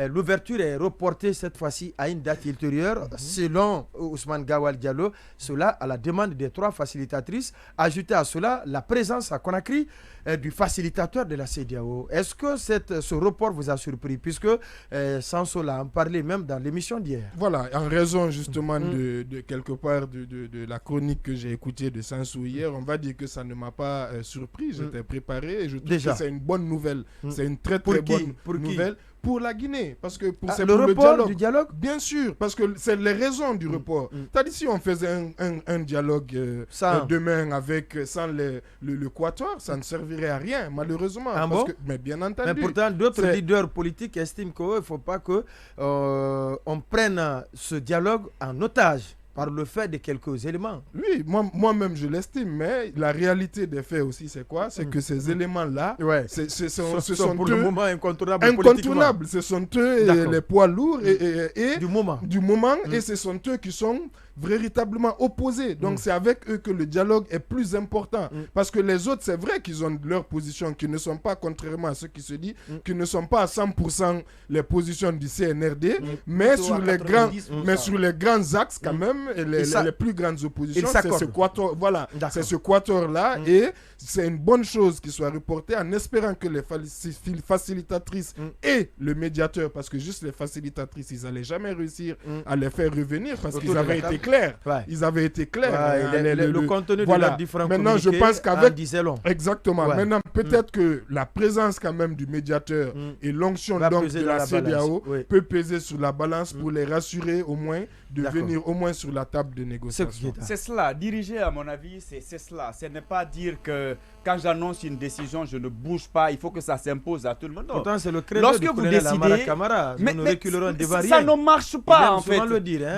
l'ouverture est reportée cette fois-ci à une date ultérieure, selon Ousmane Gawal Diallo, cela à la demande des 3 facilitatrices. Ajouter à cela la présence à Conakry du facilitateur de la CEDEAO. Est-ce que ce report vous a surpris, puisque Sanso l'a en parlé même dans l'émission d'hier? Voilà, en raison justement de quelque part de la chronique que j'ai écoutée de Sanso hier, on va dire que ça ne m'a pas surpris. J'étais préparé et je trouve que c'est une bonne nouvelle. C'est une très très bonne nouvelle. Pour la Guinée, parce que c'est le pour report du dialogue. Bien sûr, parce que c'est les raisons du report. C'est-à-dire si on faisait un dialogue demain sans le Quator, ça ne servirait à rien, malheureusement. Mais bien entendu. Mais pourtant, d'autres leaders politiques estiment qu'il ne faut pas qu'on prenne ce dialogue en otage par le fait de quelques éléments. Oui, moi-même je l'estime, mais la réalité des faits aussi, c'est quoi? C'est que ces éléments-là, ce sont pour le moment incontournables. Ce sont eux les poids lourds et du moment. Et ce sont eux qui sont véritablement opposés. Donc c'est avec eux que le dialogue est plus important. Parce que les autres, c'est vrai qu'ils ont leur position, qui ne sont pas, contrairement à ce qui se dit, qui ne sont pas à 100% les positions du CNRD, mais sur les grands axes quand même, et les plus grandes oppositions, c'est ce quator, c'est ce quator-là, et c'est une bonne chose qu'il soit reporté, en espérant que les facilitatrices et le médiateur, parce que juste les facilitatrices, ils n'allaient jamais réussir à les faire revenir, parce qu'ils avaient été clairs. Ils avaient été clairs. Le contenu de leurs différents maintenant, je pense qu'avec... disait long. Exactement. Maintenant, peut-être que la présence quand même du médiateur et l'onction donc de la CEDEAO peut peser sur la balance pour les rassurer au moins de venir au moins sur la table de négociation. C'est cela. Diriger, à mon avis, c'est cela. Ce n'est pas dire que quand j'annonce une décision, je ne bouge pas. Il faut que ça s'impose à tout le monde. Non. Pourtant, c'est le credo du colonel Amara Camara. Nous ne reculerons devant rien. Ça ne marche pas, en fait.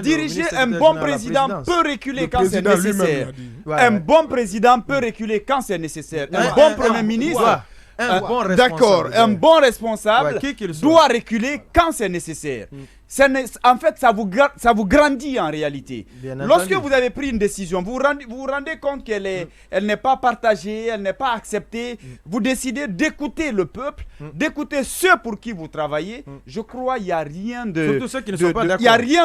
Diriger, un bon président peut reculer quand c'est nécessaire. Un bon président peut reculer quand c'est nécessaire. Un bon premier ministre... D'accord, un bon responsable doit reculer quand c'est nécessaire. En fait, ça vous grandit en réalité. Lorsque vous avez pris une décision, vous vous rendez compte qu'elle n'est pas partagée, elle n'est pas acceptée. Vous décidez d'écouter le peuple, d'écouter ceux pour qui vous travaillez. Je crois qu'il n'y a rien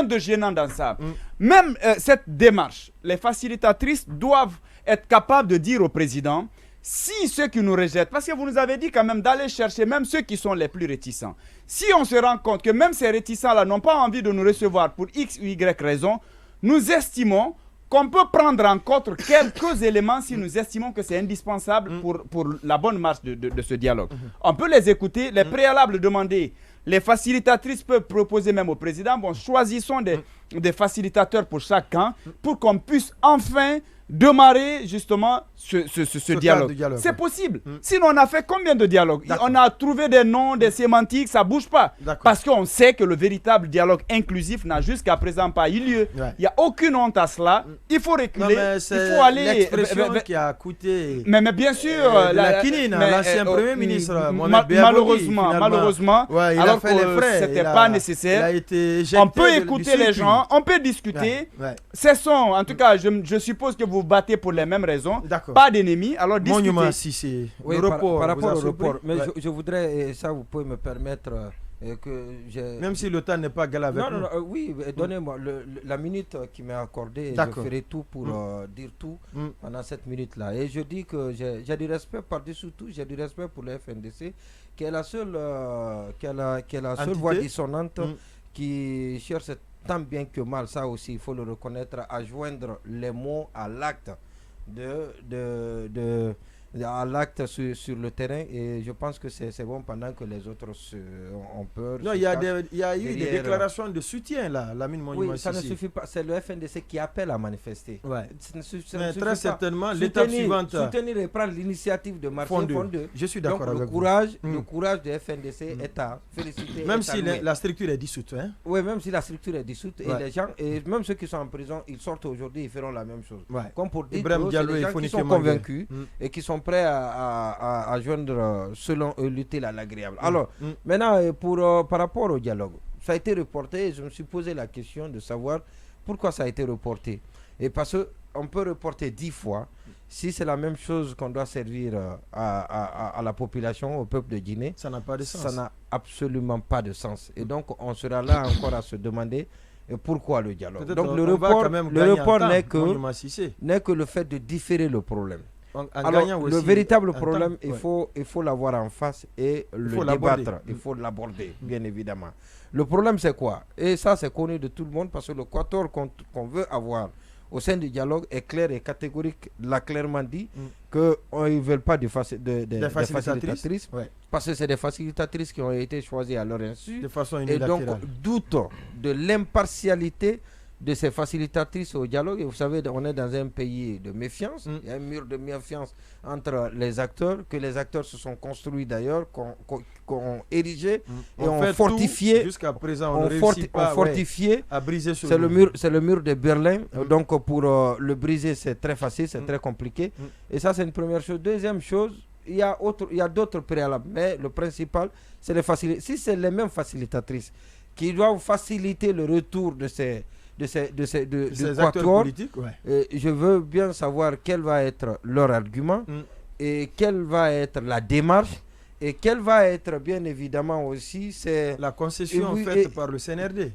de gênant dans ça. Même cette démarche, les facilitatrices doivent être capables de dire au président, si ceux qui nous rejettent, parce que vous nous avez dit quand même d'aller chercher même ceux qui sont les plus réticents. Si on se rend compte que même ces réticents-là n'ont pas envie de nous recevoir pour X ou Y raison, nous estimons qu'on peut prendre en compte quelques éléments si nous estimons que c'est indispensable pour la bonne marche de ce dialogue. On peut les écouter, les préalables demandés. Les facilitatrices peuvent proposer même au président, bon, choisissons des facilitateurs pour chaque camp pour qu'on puisse enfin démarrer justement ce dialogue. C'est possible. Sinon, on a fait combien de dialogues? On a trouvé des noms, des sémantiques, ça ne bouge pas. Parce qu'on sait que le véritable dialogue inclusif n'a jusqu'à présent pas eu lieu. Il n'y a aucune honte à cela. Il faut reculer. Il faut aller. L'expression qui a coûté. Mais bien sûr. La Kinine, l'ancien Premier ministre. Malheureusement, alors que ce n'était pas nécessaire. On peut écouter les gens, on peut discuter. Cessons. En tout cas, je suppose que vous battez pour les mêmes raisons. Pas d'ennemis, alors discutez. Par rapport au report, mais je voudrais, et ça vous pouvez me permettre même si le temps n'est pas égal avec nous. Oui, donnez-moi la minute qui m'est accordée, je ferai tout pour dire tout pendant cette minute-là. Et je dis que j'ai du respect par-dessus tout, j'ai du respect pour le FNDC, qui est la seule, voix dissonante qui cherche tant bien que mal, ça aussi il faut le reconnaître, à joindre les mots à l'acte à l'acte sur le terrain, et je pense que c'est bon pendant que les autres ont peur. Non, il y a eu des déclarations de soutien là, Lamine Monument. Oui, ça ne suffit pas, c'est le FNDC qui appelle à manifester. Mais très certainement, l'étape suivante. Soutenir et prendre l'initiative de marcher fondeux. Je suis d'accord avec vous. Le courage du FNDC est à féliciter. Même si la structure est dissoute. Oui, même si la structure est dissoute, et les gens, et même ceux qui sont en prison, ils sortent aujourd'hui, ils feront la même chose. Comme pour dire que les gens qui sont convaincus et qui sont prêts à joindre, selon eux, l'utile à l'agréable. Alors, maintenant, par rapport au dialogue, ça a été reporté, et je me suis posé la question de savoir pourquoi ça a été reporté. Et parce que on peut reporter 10 fois. Si c'est la même chose qu'on doit servir à la population, au peuple de Guinée, ça n'a pas de sens. Ça n'a absolument pas de sens. Et donc, on sera là encore à se demander pourquoi le dialogue. Donc, le report n'est que le fait de différer le problème. Alors, le véritable problème, il faut l'avoir en face et le débattre. Il faut l'aborder, bien évidemment. Le problème, c'est quoi? Et ça, c'est connu de tout le monde parce que le quator qu'on veut avoir au sein du dialogue est clair et catégorique, l'a clairement dit, qu'ils ne veulent pas des facilitatrices parce que c'est des facilitatrices qui ont été choisies à leur insu. De façon unilatérale. Et donc, doute de l'impartialité de ces facilitatrices au dialogue. Et vous savez, on est dans un pays de méfiance. Il y a un mur de méfiance entre les acteurs, que les acteurs se sont construits d'ailleurs, qu'on érigé et ont fortifié. Jusqu'à présent, on fortifié à briser ce mur. C'est le mur de Berlin. Donc, pour le briser, c'est très facile, c'est très compliqué. Et ça, c'est une première chose. Deuxième chose, il y a d'autres préalables. Mais le principal, c'est les facilitatrices. Si c'est les mêmes facilitatrices qui doivent faciliter le retour de ces acteurs politiques, je veux bien savoir quel va être leur argument et quelle va être la démarche et quelle va être bien évidemment aussi la concession faite par le CNRD.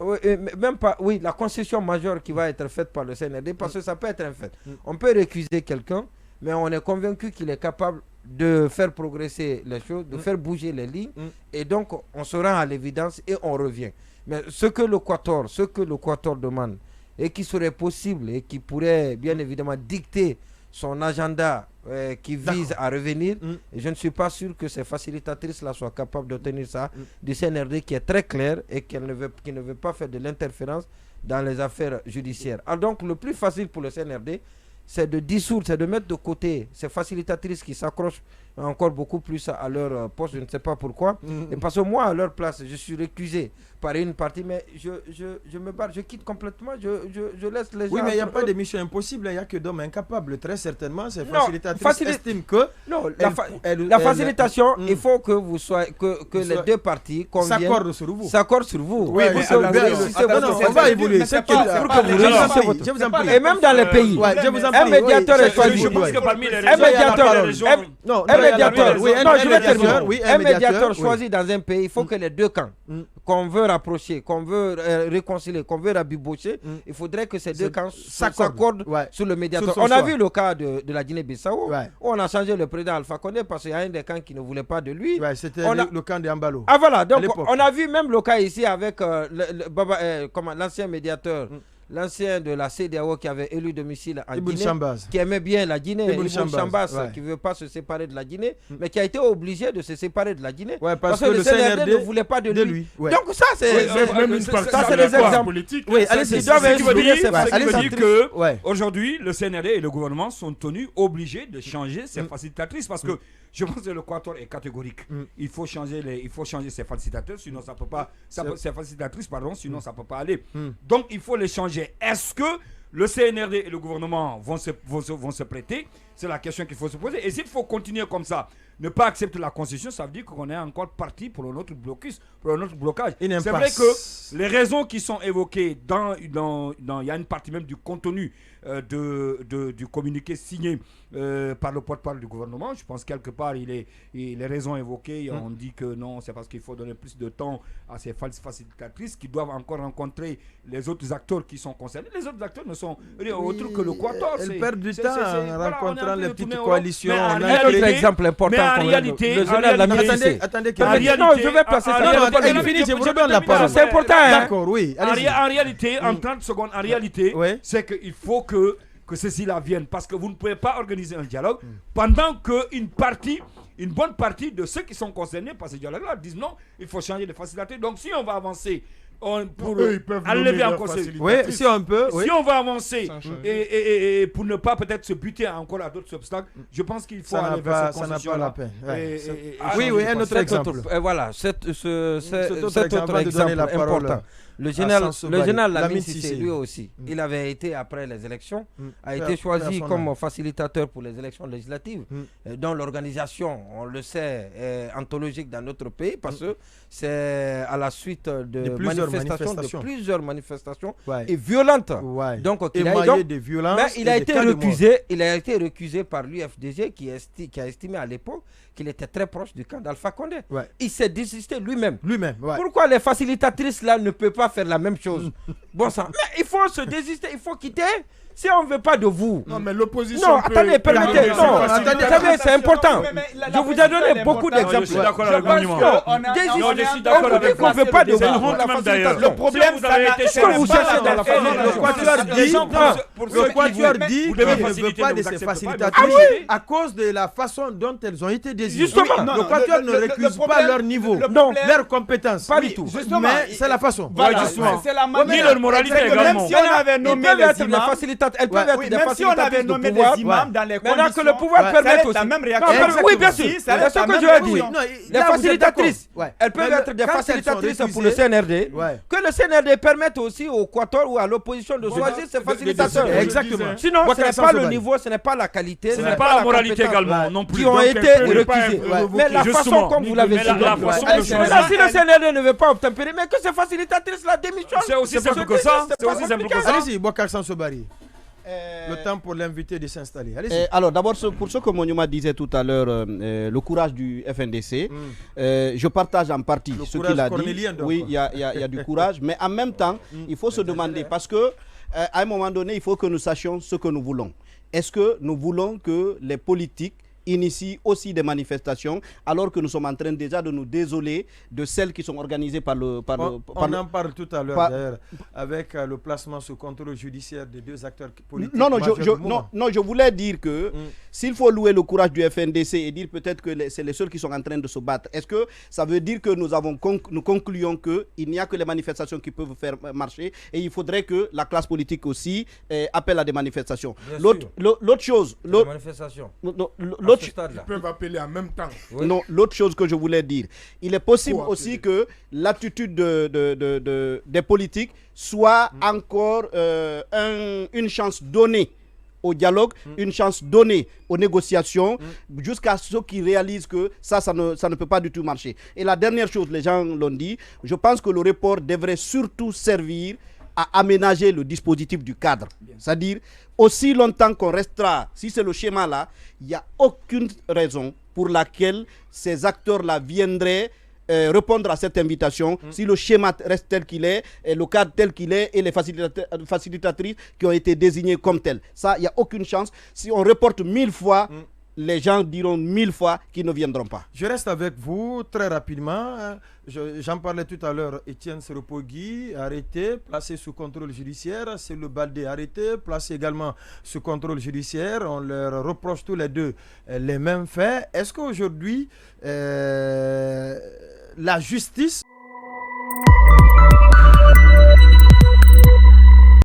La concession majeure qui va être faite par le CNRD parce que ça peut être un fait. On peut récuser quelqu'un, mais on est convaincu qu'il est capable de faire progresser les choses, de faire bouger les lignes et donc on se rend à l'évidence et on revient. Mais ce que le Quator demande et qui serait possible et qui pourrait bien évidemment dicter son agenda qui vise à revenir, et je ne suis pas sûr que ces facilitatrices-là soient capables d'obtenir ça du CNRD qui est très clair et qui ne veut pas faire de l'interférence dans les affaires judiciaires. Alors donc le plus facile pour le CNRD, c'est de dissoudre, c'est de mettre de côté ces facilitatrices qui s'accrochent encore beaucoup plus à leur poste, je ne sais pas pourquoi. Et parce que moi, à leur place, je suis récusé par une partie, mais je me barre, je quitte complètement, je laisse les gens... Oui, mais il n'y a pas de mission impossible, il n'y a que d'hommes incapables. Très certainement, ces facilitatrices estiment que... Non, la facilitation, il faut que vous soyez, que les deux parties s'accordent sur vous. S'accordent sur vous. Oui, on va évoluer. Je vous en prie. Et même dans les pays, un médiateur est choisi. Un médiateur choisi dans un pays, il faut que les deux camps qu'on veut rapprocher, qu'on veut réconcilier, qu'on veut rabibocher, il faudrait que ces deux camps s'accordent sur le médiateur. On a vu le cas de la Guinée-Bissau, où on a changé le président Alpha Condé parce qu'il y a un des camps qui ne voulait pas de lui. C'était le camp d'Ambalo. Ah voilà, donc on a vu même le cas ici avec l'ancien médiateur. L'ancien de la CEDEAO qui avait élu domicile en Guinée, qui aimait bien la Guinée, Ibn Chambas, qui ne veut pas se séparer de la Guinée, mais qui a été obligé de se séparer de la Guinée parce que le CNRD ne voulait pas de lui. Donc ça, c'est des exemples politiques. Oui, ça veut dire qu'aujourd'hui, le CNRD et le gouvernement sont tenus obligés de changer ces facilitatrices parce que je pense que le Quator est catégorique. Il faut changer ces facilitateurs, sinon ça peut pas. Ces facilitatrices, pardon, sinon ça peut pas aller. Donc il faut les changer. Est-ce que le CNRD et le gouvernement vont se prêter? C'est la question qu'il faut se poser. Et s'il faut continuer comme ça, ne pas accepter la Constitution, ça veut dire qu'on est encore parti pour notre blocus, pour notre blocage. C'est vrai que les raisons qui sont évoquées il y a une partie même du contenu du communiqué signé par le porte-parole du gouvernement. Je pense quelque part, les raisons évoquées, on dit que non, c'est parce qu'il faut donner plus de temps à ces facilitatrices qui doivent encore rencontrer les autres acteurs qui sont concernés. Les autres acteurs ne sont rien autre que le Quator. Elles perdent du temps en rencontrant les petites coalitions. Un autre exemple important. Mais en réalité, attendez, je vais placer ça. Non, fini, je vous redonne la parole. C'est important. D'accord, oui. En réalité, en 30 secondes, c'est qu'il faut que ceci-là vienne. Parce que vous ne pouvez pas organiser un dialogue pendant qu'une bonne partie de ceux qui sont concernés par ce dialogue-là disent non, il faut changer de facilité. Donc si on va avancer pour enlever encore si on peut, si on va avancer et pour ne pas peut-être se buter encore à d'autres obstacles, je pense qu'il faut aller vers cette concession là. Oui, un autre exemple. Voilà, cet autre exemple important. Le général Lamine Cissé, lui aussi, il avait été, après les élections, a été choisi comme facilitateur pour les élections législatives, dont l'organisation, on le sait, est anthologique dans notre pays, parce que c'est à la suite de plusieurs manifestations et violentes. Donc, il a été récusé par l'UFDG qui a estimé à l'époque qu'il était très proche du camp d'Alpha Condé. Il s'est désisté lui-même. Pourquoi les facilitatrices là ne peuvent pas faire la même chose? Bon sang, mais il faut se désister, il faut quitter. Si on ne veut pas de vous. Non, mais l'opposition. Non, attendez, permettez. Non, attendez, c'est important. Je vous ai donné beaucoup d'exemples. Je suis d'accord avec vous. On ne veut pas de vous. Le problème, c'est que vous cherchez dans la facilitation. Le Quatuor dit qu'il ne veut pas de ces facilitatrices à cause de la façon dont elles ont été désignées. Justement. Le Quatuor ne récuse pas leur niveau, leurs compétences. Pas du tout. Mais c'est la façon. C'est la manière. Ni leur moralité également. Même si on avait nommé les imams. Elles peuvent être des même si on avait nommé des imams dans les conditions, maintenant que le pouvoir permet aussi la même réaction. Oui, bien sûr, c'est ce que je veux dire. Les facilitatrices, elles peuvent être des facilitatrices pour le CNRD. Que le CNRD permette aussi au Quatuor ou à l'opposition de choisir ses facilitateurs. Exactement. Sinon, ce n'est pas le niveau, ce n'est pas la qualité, ce n'est pas la moralité également non plus. Qui ont été récusés. Mais la façon comme vous l'avez dit. Si le CNRD ne veut pas obtempérer, mais que ces facilitatrices-là démissionnent. C'est aussi simple que ça. Allez-y, Boubacar Samsobari. Le temps pour l'invité de s'installer. Alors d'abord, pour ce que Monima disait tout à l'heure, le courage du FNDC, je partage en partie ce qu'il a dit. Oui, il y a du courage, mais en même temps, il faut se demander, parce que à un moment donné, il faut que nous sachions ce que nous voulons. Est-ce que nous voulons que les politiques initie aussi des manifestations, alors que nous sommes en train déjà de nous désoler de celles qui sont organisées par le... On en parle tout à l'heure d'ailleurs, avec le placement sous contrôle judiciaire des deux acteurs politiques. Non, je voulais dire que s'il faut louer le courage du FNDC et dire peut-être que c'est les seuls qui sont en train de se battre, est-ce que ça veut dire que nous concluons qu'il n'y a que les manifestations qui peuvent faire marcher et il faudrait que la classe politique aussi appelle à des manifestations. L'autre chose... Les manifestations. Ils peuvent appeler en même temps. Non, l'autre chose que je voulais dire, il est possible aussi que l'attitude des politiques soit encore une chance donnée au dialogue, une chance donnée aux négociations, jusqu'à ce qu'ils réalisent que ça ne peut pas du tout marcher. Et la dernière chose, les gens l'ont dit, je pense que le report devrait surtout servir à aménager le dispositif du cadre. C'est-à-dire, aussi longtemps qu'on restera, si c'est le schéma-là, il n'y a aucune raison pour laquelle ces acteurs-là viendraient répondre à cette invitation, si le schéma reste tel qu'il est, et le cadre tel qu'il est, et les facilitatrices qui ont été désignées comme telles. Ça, il n'y a aucune chance. Si on reporte 1000 fois, les gens diront 1000 fois qu'ils ne viendront pas. Je reste avec vous très rapidement. J'en parlais tout à l'heure. Étienne Seropogui, arrêté, placé sous contrôle judiciaire. C'est le Baldé, arrêté, placé également sous contrôle judiciaire. On leur reproche tous les deux les mêmes faits. Est-ce qu'aujourd'hui, la justice